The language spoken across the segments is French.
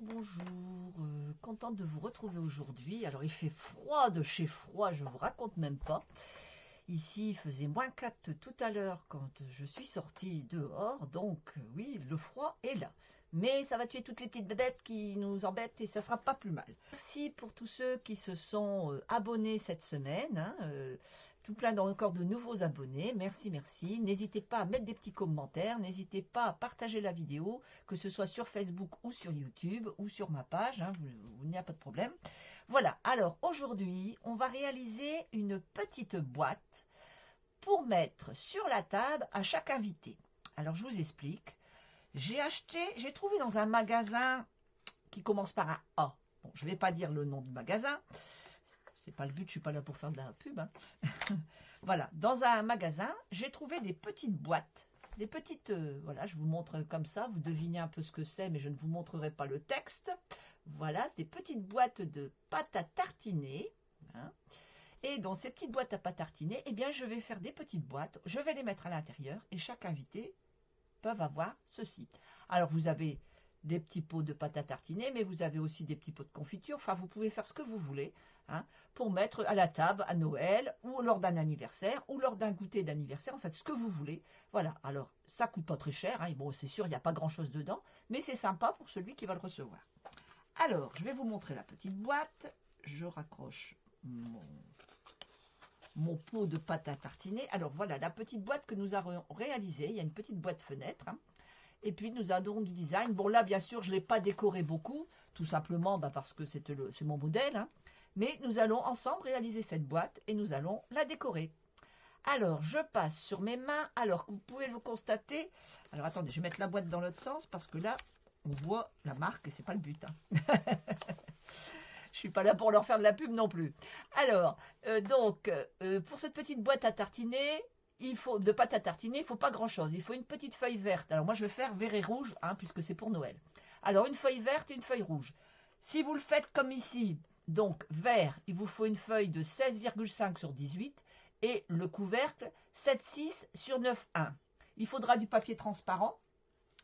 Bonjour, contente de vous retrouver aujourd'hui. Alors il fait froid de chez froid, je vous raconte même pas. Ici il faisait -4 tout à l'heure quand je suis sortie dehors, donc oui, le froid est là. Mais ça va tuer toutes les petites bébêtes qui nous embêtent et ça sera pas plus mal. Merci pour tous ceux qui se sont abonnés cette semaine, hein, tout plein encore de nouveaux abonnés, merci, merci. N'hésitez pas à mettre des petits commentaires, n'hésitez pas à partager la vidéo, que ce soit sur Facebook ou sur YouTube ou sur ma page, hein, il n'y a pas de problème. Voilà, alors aujourd'hui, on va réaliser une petite boîte pour mettre sur la table à chaque invité. Alors je vous explique, j'ai trouvé dans un magasin qui commence par un A. Bon, je ne vais pas dire le nom du magasin, c'est pas le but, je suis pas là pour faire de la pub, hein. Voilà, dans un magasin, j'ai trouvé des petites boîtes, des petites, voilà, je vous montre comme ça, vous devinez un peu ce que c'est, mais je ne vous montrerai pas le texte. Voilà, c'est des petites boîtes de pâte à tartiner, hein. Et dans ces petites boîtes à pâte à tartiner, eh bien, je vais faire des petites boîtes, je vais les mettre à l'intérieur, et chaque invité peut avoir ceci. Alors, vous avez des petits pots de pâte à tartiner, mais vous avez aussi des petits pots de confiture. Enfin, vous pouvez faire ce que vous voulez, hein, pour mettre à la table à Noël ou lors d'un anniversaire ou lors d'un goûter d'anniversaire. En fait, ce que vous voulez. Voilà. Alors, ça coûte pas très cher, hein. Bon, c'est sûr, il n'y a pas grand-chose dedans, mais c'est sympa pour celui qui va le recevoir. Alors, je vais vous montrer la petite boîte. Je raccroche mon pot de pâte à tartiner. Alors, voilà la petite boîte que nous avons réalisée. Il y a une petite boîte fenêtre, hein. Et puis, nous avons du design. Bon, là, bien sûr, je ne l'ai pas décoré beaucoup, tout simplement parce que c'est mon modèle, hein. Mais nous allons ensemble réaliser cette boîte et nous allons la décorer. Alors, je passe sur mes mains. Alors, vous pouvez le constater. Alors, attendez, je vais mettre la boîte dans l'autre sens parce que là, on voit la marque et ce n'est pas le but, hein. Je ne suis pas là pour leur faire de la pub non plus. Alors, pour cette petite boîte à tartiner, de pâte à tartiner, il ne faut pas grand-chose. Il faut une petite feuille verte. Alors moi, je vais faire vert et rouge, hein, puisque c'est pour Noël. Alors, une feuille verte et une feuille rouge. Si vous le faites comme ici, donc vert, il vous faut une feuille de 16,5 sur 18 et le couvercle 7,6 sur 9,1. Il faudra du papier transparent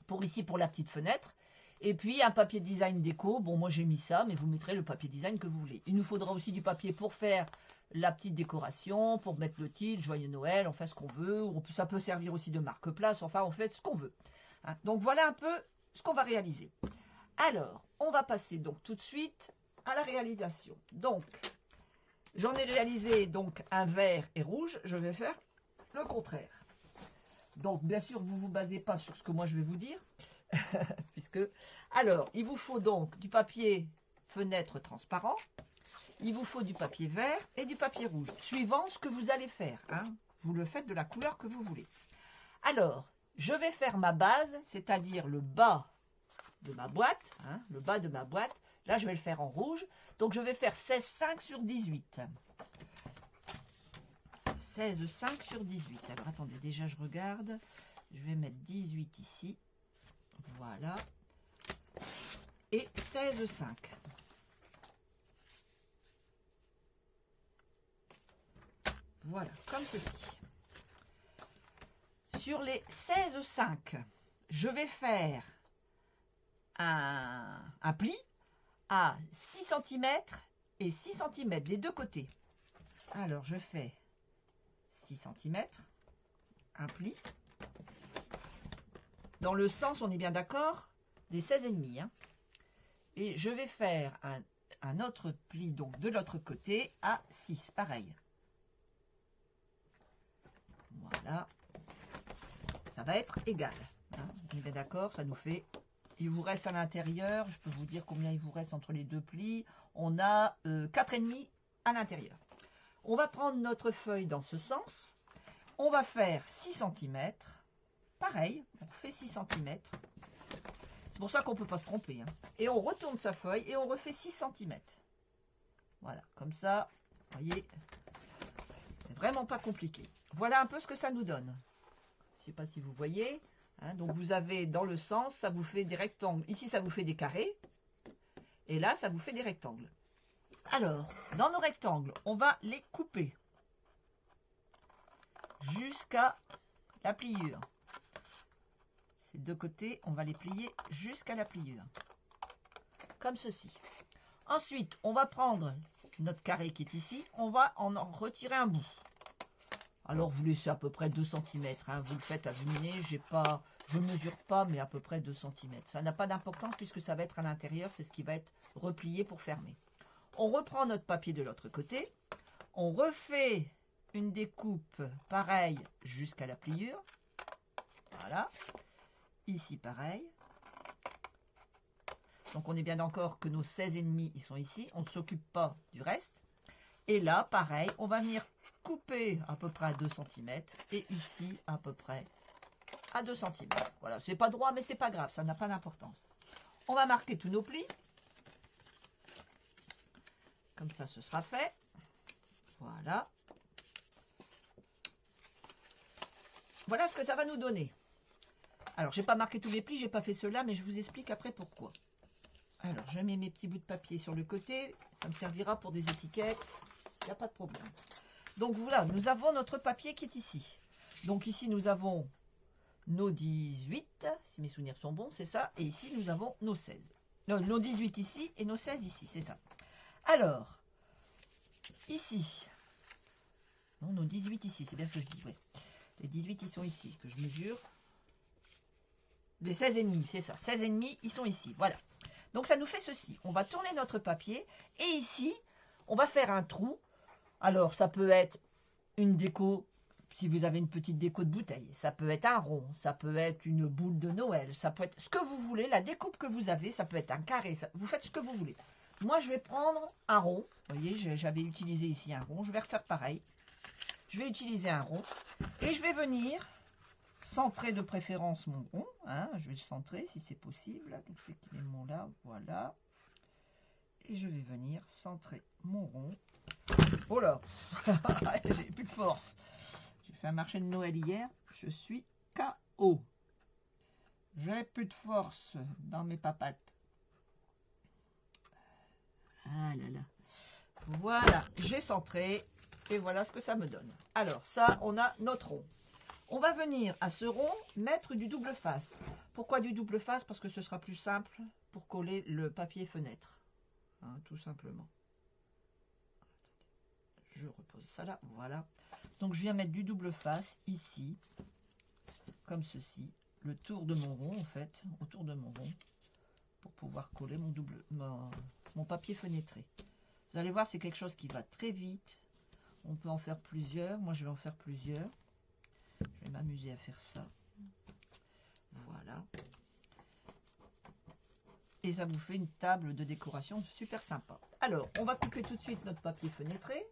pour ici, pour la petite fenêtre. Et puis un papier design déco. Bon, moi j'ai mis ça, mais vous mettrez le papier design que vous voulez. Il nous faudra aussi du papier pour faire la petite décoration, pour mettre le titre, Joyeux Noël, on fait ce qu'on veut. Ça peut servir aussi de marque-place, enfin on fait ce qu'on veut, hein. Donc voilà un peu ce qu'on va réaliser. Alors, on va passer donc tout de suite à la réalisation. Donc, j'en ai réalisé donc un vert et rouge, je vais faire le contraire. Donc, bien sûr, vous ne vous basez pas sur ce que moi je vais vous dire. Alors, il vous faut donc du papier fenêtre transparent, il vous faut du papier vert et du papier rouge, suivant ce que vous allez faire, hein. Vous le faites de la couleur que vous voulez. Alors, je vais faire ma base, c'est-à-dire le bas de ma boîte, hein, le bas de ma boîte. Là, je vais le faire en rouge. Donc, je vais faire 16,5 sur 18. 16,5 sur 18. Alors, attendez, déjà, je regarde. Je vais mettre 18 ici. Voilà. Et 16,5. Voilà, comme ceci. Sur les 16,5, je vais faire un pli à 6 cm et 6 cm des deux côtés. Alors, je fais 6 cm, un pli. Dans le sens, on est bien d'accord, des 16,5, hein. Et je vais faire un autre pli, donc de l'autre côté, à 6, pareil. Voilà. Ça va être égal, hein. On est bien d'accord, ça nous fait... Il vous reste à l'intérieur, je peux vous dire combien il vous reste entre les deux plis. On a 4,5 à l'intérieur. On va prendre notre feuille dans ce sens. On va faire 6 cm. Pareil, on fait 6 cm. C'est pour ça qu'on ne peut pas se tromper, hein. Et on retourne sa feuille et on refait 6 cm. Voilà, comme ça, vous voyez, c'est vraiment pas compliqué. Voilà un peu ce que ça nous donne. Je ne sais pas si vous voyez, hein. Donc vous avez dans le sens, ça vous fait des rectangles. Ici, ça vous fait des carrés. Et là, ça vous fait des rectangles. Alors, dans nos rectangles, on va les couper jusqu'à la pliure. Ces deux côtés, on va les plier jusqu'à la pliure. comme ceci. Ensuite, on va prendre notre carré qui est ici, on va en retirer un bout. Alors, vous laissez à peu près 2 cm, hein, vous le faites à vue de nez, je ne mesure pas, mais à peu près 2 cm. Ça n'a pas d'importance puisque ça va être à l'intérieur, c'est ce qui va être replié pour fermer. On reprend notre papier de l'autre côté, on refait une découpe pareille jusqu'à la pliure. Voilà. Ici, pareil. Donc, on est bien d'accord que nos 16,5, ils sont ici. On ne s'occupe pas du reste. Et là, pareil, on va venir couper à peu près à 2 cm. Et ici, à peu près à 2 cm. Voilà, c'est pas droit, mais c'est pas grave. Ça n'a pas d'importance. On va marquer tous nos plis. Comme ça, ce sera fait. Voilà. Voilà ce que ça va nous donner. Alors, je n'ai pas marqué tous les plis, je n'ai pas fait cela, mais je vous explique après pourquoi. Alors, je mets mes petits bouts de papier sur le côté. Ça me servira pour des étiquettes. Il n'y a pas de problème. Donc, voilà, nous avons notre papier qui est ici. Donc, ici, nous avons nos 18, si mes souvenirs sont bons, c'est ça. Et ici, nous avons nos 16. Non, nos 18 ici et nos 16 ici, c'est ça. Alors, ici. Non, nos 18 ici, c'est bien ce que je dis, oui. Les 18, ils sont ici, que je mesure. Les 16,5, c'est ça. 16,5, ils sont ici, voilà. Donc, ça nous fait ceci. On va tourner notre papier. Et ici, on va faire un trou. Alors, ça peut être une déco, si vous avez une petite déco de bouteille. Ça peut être un rond. Ça peut être une boule de Noël. Ça peut être ce que vous voulez. La découpe que vous avez, ça peut être un carré. Vous faites ce que vous voulez. Moi, je vais prendre un rond. Vous voyez, j'avais utilisé ici un rond. Je vais refaire pareil. Je vais utiliser un rond. Et je vais venir centrer de préférence mon rond. Hein, je vais le centrer si c'est possible. Tous ces éléments-là, voilà. Et je vais venir centrer mon rond. Oh là, j'ai plus de force. J'ai fait un marché de Noël hier. Je suis KO. J'ai plus de force dans mes papates. Ah là là. Voilà, j'ai centré. Et voilà ce que ça me donne. Alors ça, on a notre rond. On va venir à ce rond mettre du double face. Pourquoi du double face? Parce que ce sera plus simple pour coller le papier fenêtre. Hein, tout simplement. Je repose ça là, voilà. Donc je viens mettre du double face ici, comme ceci, le tour de mon rond en fait, autour de mon rond, pour pouvoir coller mon papier fenêtré. Vous allez voir, c'est quelque chose qui va très vite. On peut en faire plusieurs. Moi, je vais en faire plusieurs. Je vais m'amuser à faire ça. Voilà. Et ça vous fait une table de décoration super sympa. Alors, on va couper tout de suite notre papier fenêtré.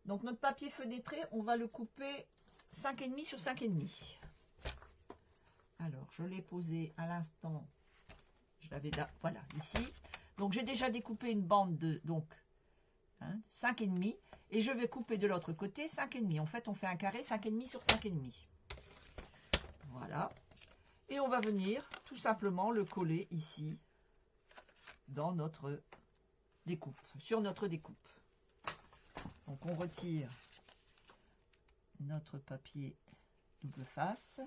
Donc, notre papier fenêtré, on va le couper 5,5 sur 5,5. Alors, je l'ai posé à l'instant. Je l'avais là, voilà, ici. Donc, j'ai déjà découpé une bande de 5,5. Et je vais couper de l'autre côté 5,5. En fait, on fait un carré 5,5 sur 5,5. Voilà. Et on va venir tout simplement le coller ici dans notre découpe, sur notre découpe. Donc on retire notre papier double face.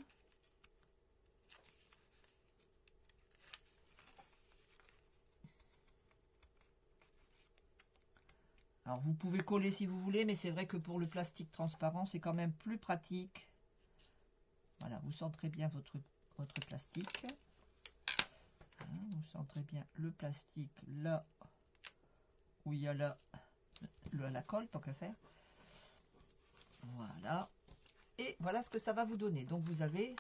Alors vous pouvez coller si vous voulez, mais c'est vrai que pour le plastique transparent, c'est quand même plus pratique. Voilà, vous centrez bien votre plastique. Vous centrez bien le plastique là où il y a la colle, tant qu'à faire. Voilà. Et voilà ce que ça va vous donner. Donc vous avez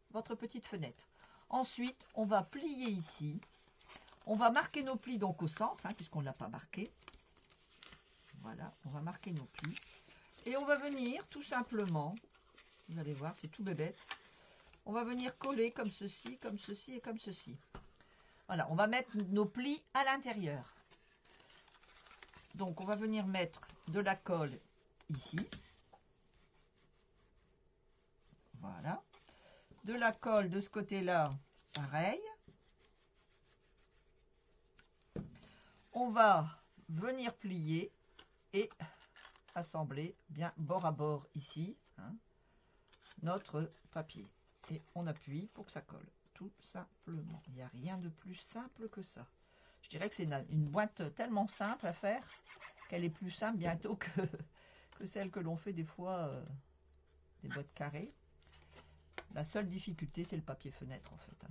votre petite fenêtre. Ensuite, on va plier ici. On va marquer nos plis donc au centre, puisqu'on ne l'a pas marqué. Voilà, on va marquer nos plis. Et on va venir tout simplement, vous allez voir, c'est tout bébête. On va venir coller comme ceci et comme ceci. Voilà, on va mettre nos plis à l'intérieur. Donc, on va venir mettre de la colle ici. Voilà. De la colle de ce côté-là, pareil. On va venir plier et assembler bien bord à bord ici, notre papier. Et on appuie pour que ça colle, tout simplement. Il n'y a rien de plus simple que ça. Je dirais que c'est une boîte tellement simple à faire qu'elle est plus simple bientôt que celle que l'on fait des fois, des boîtes carrées. La seule difficulté, c'est le papier fenêtre, en fait.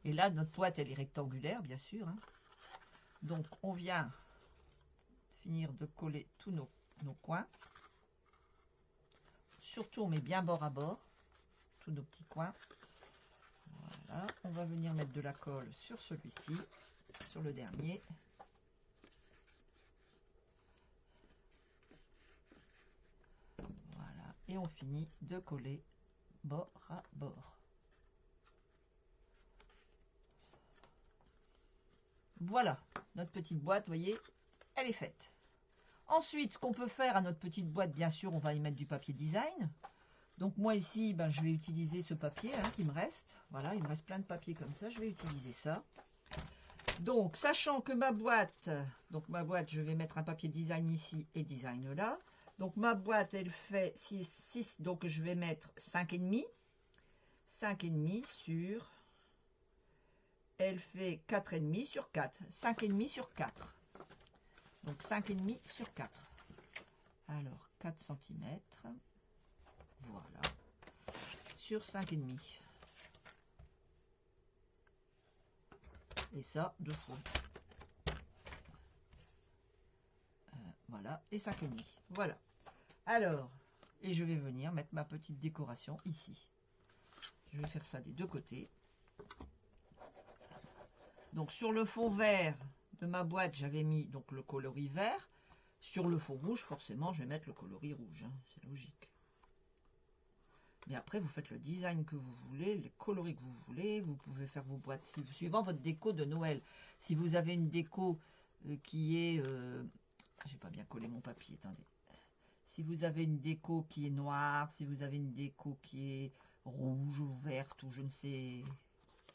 Et là, notre boîte, elle est rectangulaire, bien sûr. Donc, on vient finir de coller tous nos coins. Surtout, on met bien bord à bord, tous nos petits coins. Voilà, on va venir mettre de la colle sur celui-ci, sur le dernier. Voilà, et on finit de coller bord à bord. Voilà, notre petite boîte, vous voyez, elle est faite. Ensuite, ce qu'on peut faire à notre petite boîte, bien sûr, on va y mettre du papier design. Donc moi ici, ben, je vais utiliser ce papier qui me reste. Voilà, il me reste plein de papier comme ça, je vais utiliser ça. Donc, sachant que ma boîte, je vais mettre un papier design ici et design là. Donc ma boîte, elle fait 6, donc je vais mettre 5,5. 5,5 sur... Elle fait 4,5 sur 4. 5,5 sur 4. Donc 5,5 sur 4. Alors 4 cm. Voilà. Sur 5,5. Et ça, 2 fois. Voilà. Et 5,5. Voilà. Alors, et je vais venir mettre ma petite décoration ici. Je vais faire ça des deux côtés. Donc sur le fond vert de ma boîte, j'avais mis donc le coloris vert. Sur le fond rouge, forcément, je vais mettre le coloris rouge. C'est logique. Mais après, vous faites le design que vous voulez, les coloris que vous voulez. Vous pouvez faire vos boîtes suivant votre déco de Noël. Si vous avez une déco qui est... j'ai pas bien collé mon papier, attendez. Si vous avez une déco qui est noire, si vous avez une déco qui est rouge ou verte ou je ne sais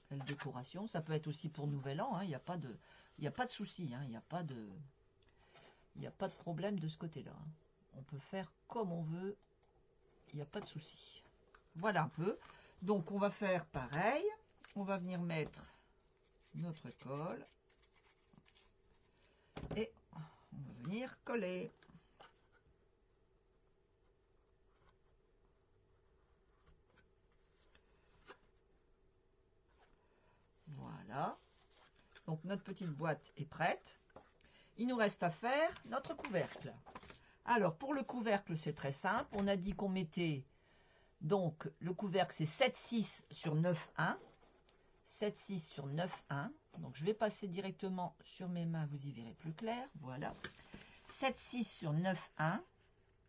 quelle décoration, ça peut être aussi pour Nouvel An. Il n'y a pas de souci, il n'y a pas de problème de ce côté-là. On peut faire comme on veut, il n'y a pas de souci. Voilà un peu. Donc on va faire pareil. On va venir mettre notre colle et on va venir coller. Voilà. Donc notre petite boîte est prête. Il nous reste à faire notre couvercle. Alors pour le couvercle, c'est très simple. On a dit qu'on mettait, donc le couvercle c'est 7,6 sur 9,1. 7,6 sur 9,1. Donc je vais passer directement sur mes mains, vous y verrez plus clair. Voilà. 7,6 sur 9,1.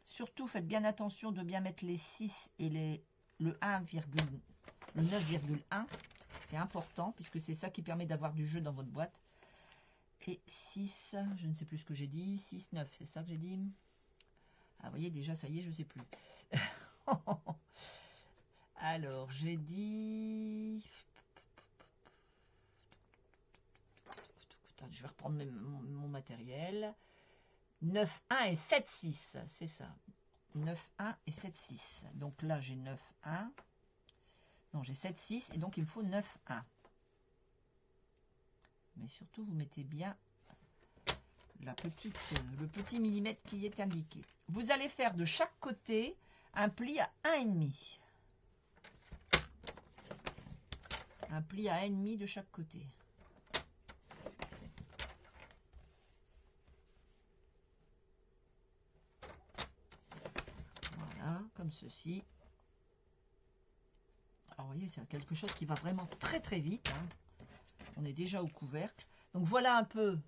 Surtout faites bien attention de bien mettre les 6 et le 9,1. C'est important puisque c'est ça qui permet d'avoir du jeu dans votre boîte. Et 6, je ne sais plus ce que j'ai dit, 6, 9, c'est ça que j'ai dit. Ah, vous voyez, déjà, ça y est, je ne sais plus. Alors, j'ai dit... Je vais reprendre mon matériel. 9,1 et 7,6, c'est ça. 9,1 et 7,6. Donc là, j'ai 9,1. Non, j'ai 7,6 et donc il me faut 9,1. Mais surtout, vous mettez bien le petit millimètre qui est indiqué. Vous allez faire de chaque côté un pli à 1,5. Un pli à 1,5 de chaque côté. Voilà, comme ceci. Alors, vous voyez, c'est quelque chose qui va vraiment très très vite. On est déjà au couvercle. Donc, voilà un peu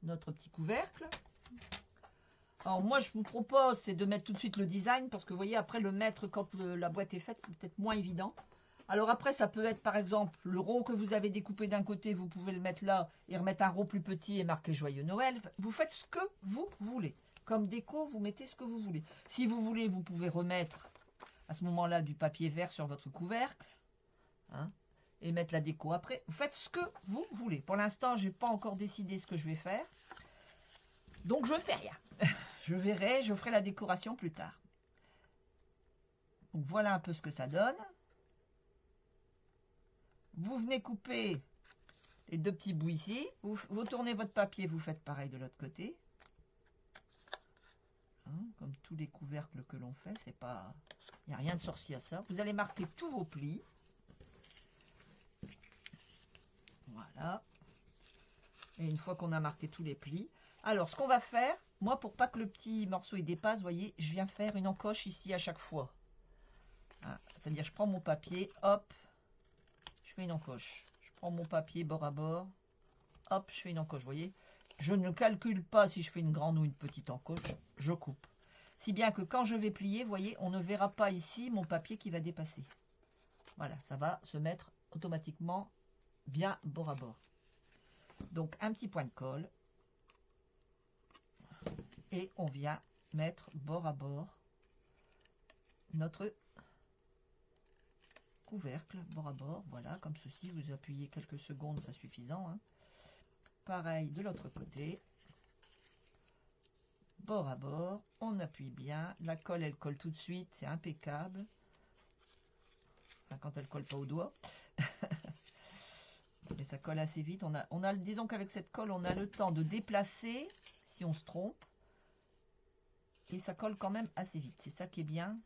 notre petit couvercle. Alors, moi, je vous propose, c'est de mettre tout de suite le design, parce que, vous voyez, après, le mettre quand la boîte est faite, c'est peut-être moins évident. Alors, après, ça peut être, par exemple, le rond que vous avez découpé d'un côté, vous pouvez le mettre là, et remettre un rond plus petit et marquer Joyeux Noël. Vous faites ce que vous voulez. Comme déco, vous mettez ce que vous voulez. Si vous voulez, vous pouvez remettre, à ce moment-là, du papier vert sur votre couvercle. Et mettre la déco après. Vous faites ce que vous voulez. Pour l'instant, je n'ai pas encore décidé ce que je vais faire. Donc, je ne fais rien. Je verrai, je ferai la décoration plus tard. Donc, voilà un peu ce que ça donne. Vous venez couper les 2 petits bouts ici. Vous tournez votre papier, vous faites pareil de l'autre côté. Hein, comme tous les couvercles que l'on fait, c'est pas... Il n'y a rien de sorcier à ça. Vous allez marquer tous vos plis. Voilà. Et une fois qu'on a marqué tous les plis, alors ce qu'on va faire, moi pour pas que le petit morceau il dépasse, vous voyez, je viens faire une encoche ici à chaque fois. Hein, c'est-à-dire je prends mon papier, hop, je fais une encoche. Je prends mon papier bord à bord, hop, je fais une encoche, vous voyez. Je ne calcule pas si je fais une grande ou une petite encoche, je coupe. Si bien que quand je vais plier, vous voyez, on ne verra pas ici mon papier qui va dépasser. Voilà, ça va se mettre automatiquement bien bord à bord. Donc un petit point de colle. Et on vient mettre bord à bord notre couvercle, bord à bord, voilà, comme ceci. Vous appuyez quelques secondes, c'est suffisant. Hein. Pareil de l'autre côté. Bord à bord, on appuie bien. La colle, elle colle tout de suite, c'est impeccable. Enfin, quand elle colle pas au doigt. Mais ça colle assez vite. Disons qu'avec cette colle, on a le temps de déplacer si on se trompe. Et ça colle quand même assez vite. C'est ça qui est bien.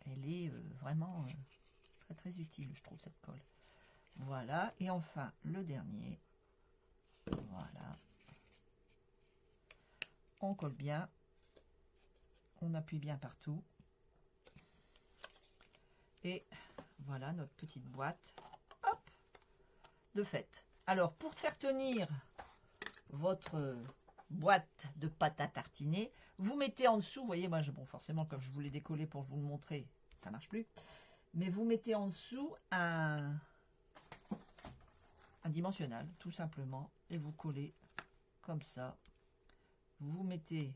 Elle est vraiment très très utile, je trouve, cette colle. Voilà. Et enfin, le dernier. Voilà. On colle bien. On appuie bien partout. Et voilà notre petite boîte. Hop, de fait. Alors, pour faire tenir votre boîte de pâte à tartiner, vous mettez en dessous, vous voyez, moi, bon, forcément, comme je voulais décoller pour vous le montrer, ça marche plus. Mais vous mettez en dessous un dimensionnal, tout simplement, et vous collez comme ça. Vous mettez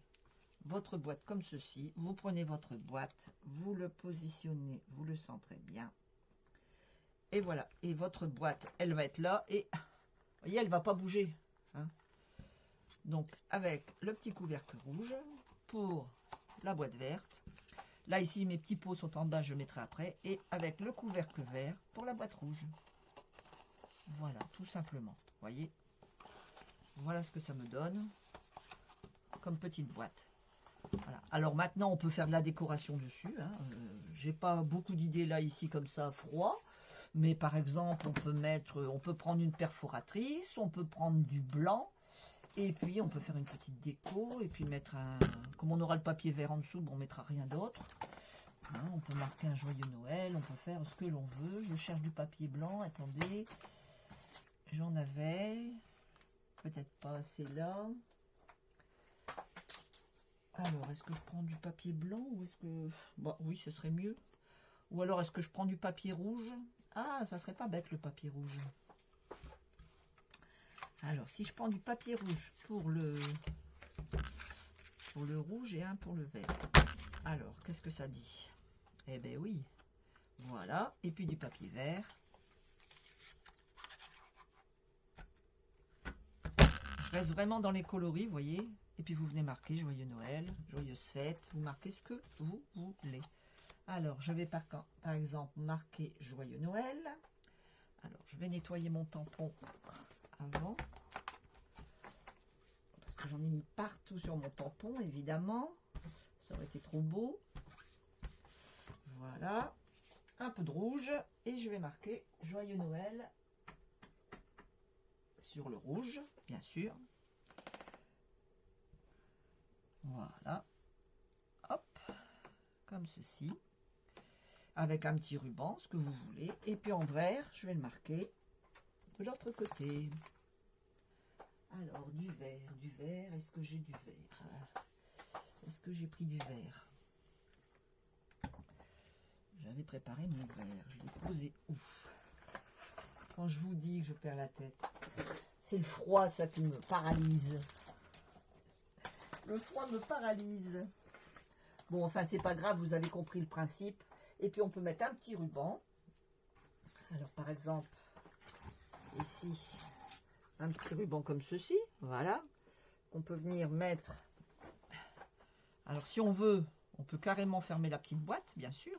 votre boîte comme ceci, vous prenez votre boîte, vous le positionnez, vous le centrez bien. Et voilà, et votre boîte, elle va être là, et vous voyez, elle ne va pas bouger. Hein. Donc, avec le petit couvercle rouge pour la boîte verte. Là, ici, mes petits pots sont en bas, je mettrai après. Et avec le couvercle vert pour la boîte rouge. Voilà, tout simplement. Vous voyez, voilà ce que ça me donne comme petite boîte. Voilà. Alors maintenant, on peut faire de la décoration dessus. Hein. J'ai pas beaucoup d'idées là, ici, comme ça, froid. Mais par exemple, on peut prendre une perforatrice, on peut prendre du blanc. Et puis, on peut faire une petite déco. Et puis, mettre un... Comme on aura le papier vert en dessous, bon, on mettra rien d'autre. Hein, on peut marquer un joyeux Noël. On peut faire ce que l'on veut. Je cherche du papier blanc. Attendez. J'en avais. Peut-être pas assez là. Alors, est-ce que je prends du papier blanc ou est-ce que... Bon, oui, ce serait mieux. Ou alors, est-ce que je prends du papier rouge? Ah, ça serait pas bête, le papier rouge. Alors, si je prends du papier rouge pour le rouge et un pour le vert. Alors, qu'est-ce que ça dit? Eh bien, oui. Voilà. Et puis, du papier vert. Je reste vraiment dans les coloris, vous voyez. Et puis, vous venez marquer Joyeux Noël, Joyeuse Fête. Vous marquez ce que vous voulez. Alors, je vais par exemple marquer Joyeux Noël. Alors, je vais nettoyer mon tampon avant. Parce que j'en ai mis partout sur mon tampon, évidemment. Ça aurait été trop beau. Voilà. Un peu de rouge. Et je vais marquer Joyeux Noël sur le rouge, bien sûr. Voilà. Hop. Comme ceci. Avec un petit ruban, ce que vous voulez. Et puis en vert, je vais le marquer de l'autre côté. Alors, du vert, est-ce que j'ai du vert? Est-ce que j'ai pris du vert? J'avais préparé mon verre, je l'ai posé où? Quand je vous dis que je perds la tête, c'est le froid, ça, qui me paralyse. Le froid me paralyse. Bon, enfin, c'est pas grave, vous avez compris le principe. Et puis, on peut mettre un petit ruban. Alors, par exemple, ici, un petit ruban comme ceci, voilà. On peut venir mettre... Alors, si on veut, on peut carrément fermer la petite boîte, bien sûr.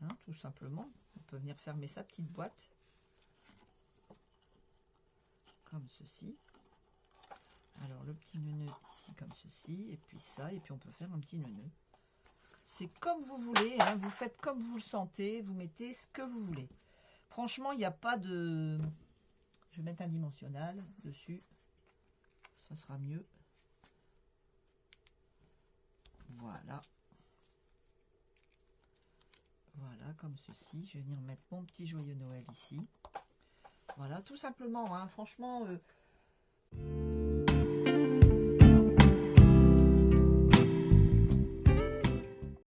Hein, tout simplement. On peut venir fermer sa petite boîte. comme ceci. Alors le petit nœud ici comme ceci, et puis ça, et puis on peut faire un petit nœud. C'est comme vous voulez, hein, vous faites comme vous le sentez, vous mettez ce que vous voulez. Franchement, il n'y a pas de... Je vais mettre un dimensionnel dessus, ça sera mieux. Voilà. Voilà, comme ceci. Je vais venir mettre mon petit joyeux Noël ici. Voilà, tout simplement, hein, franchement,